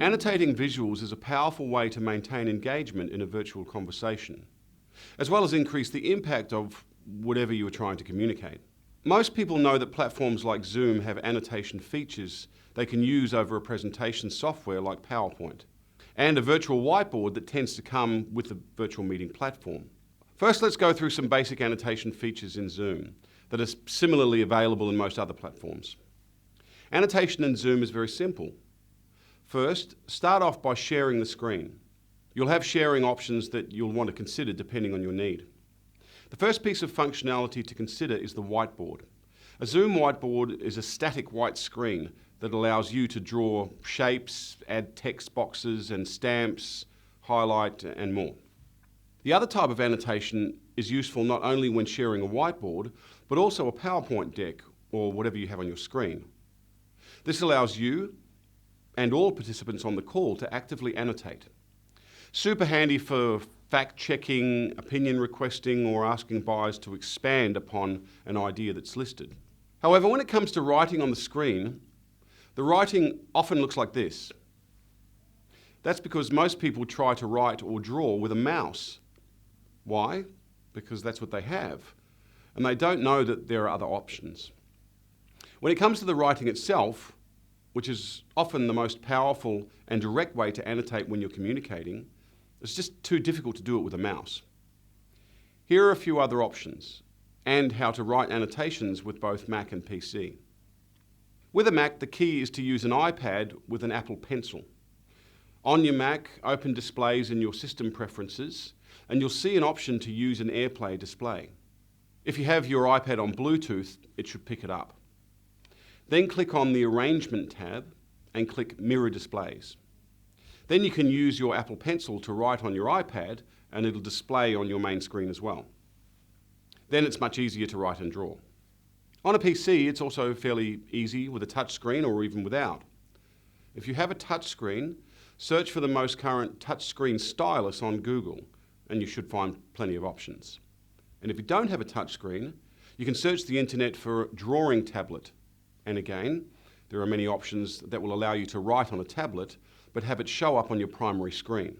Annotating visuals is a powerful way to maintain engagement in a virtual conversation, as well as increase the impact of whatever you are trying to communicate. Most people know that platforms like Zoom have annotation features they can use over a presentation software like PowerPoint, and a virtual whiteboard that tends to come with the virtual meeting platform. First, let's go through some basic annotation features in Zoom that are similarly available in most other platforms. Annotation in Zoom is very simple. First, start off by sharing the screen. You'll have sharing options that you'll want to consider depending on your need. The first piece of functionality to consider is the whiteboard. A Zoom whiteboard is a static white screen that allows you to draw shapes, add text boxes and stamps, highlight, and more. The other type of annotation is useful not only when sharing a whiteboard, but also a PowerPoint deck or whatever you have on your screen. This allows you and all participants on the call to actively annotate. Super handy for fact-checking, opinion requesting, or asking buyers to expand upon an idea that's listed. However, when it comes to writing on the screen, the writing often looks like this. That's because most people try to write or draw with a mouse. Why? Because that's what they have, and they don't know that there are other options. When it comes to the writing itself, which is often the most powerful and direct way to annotate when you're communicating, it's just too difficult to do it with a mouse. Here are a few other options, and how to write annotations with both Mac and PC. With a Mac, the key is to use an iPad with an Apple Pencil. On your Mac, open Displays in your system preferences, and you'll see an option to use an AirPlay display. If you have your iPad on Bluetooth, it should pick it up. Then click on the Arrangement tab and click Mirror Displays. Then you can use your Apple Pencil to write on your iPad, and it'll display on your main screen as well. Then it's much easier to write and draw. On a PC, it's also fairly easy with a touch screen or even without. If you have a touch screen, search for the most current touchscreen stylus on Google, and you should find plenty of options. And if you don't have a touch screen, you can search the internet for drawing tablet. And again, there are many options that will allow you to write on a tablet, but have it show up on your primary screen.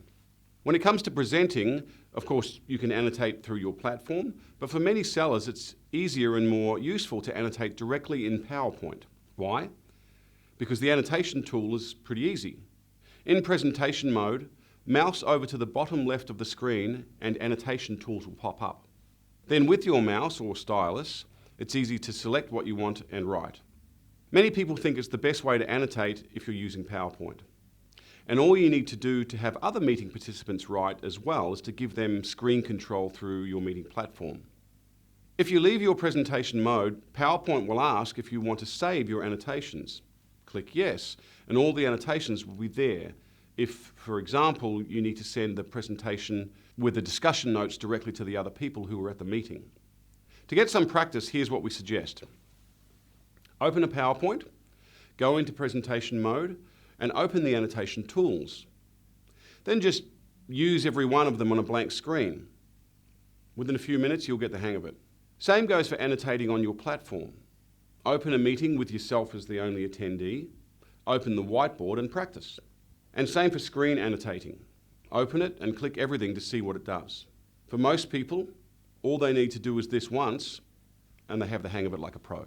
When it comes to presenting, of course, you can annotate through your platform, but for many sellers, it's easier and more useful to annotate directly in PowerPoint. Why? Because the annotation tool is pretty easy. In presentation mode, mouse over to the bottom left of the screen and annotation tools will pop up. Then with your mouse or stylus, it's easy to select what you want and write. Many people think it's the best way to annotate if you're using PowerPoint. And all you need to do to have other meeting participants write as well is to give them screen control through your meeting platform. If you leave your presentation mode, PowerPoint will ask if you want to save your annotations. Click yes, and all the annotations will be there. If, for example, you need to send the presentation with the discussion notes directly to the other people who were at the meeting. To get some practice, here's what we suggest. Open a PowerPoint, go into presentation mode, and open the annotation tools. Then just use every one of them on a blank screen. Within a few minutes, you'll get the hang of it. Same goes for annotating on your platform. Open a meeting with yourself as the only attendee, open the whiteboard and practice. And same for screen annotating. Open it and click everything to see what it does. For most people, all they need to do is this once, and they have the hang of it like a pro.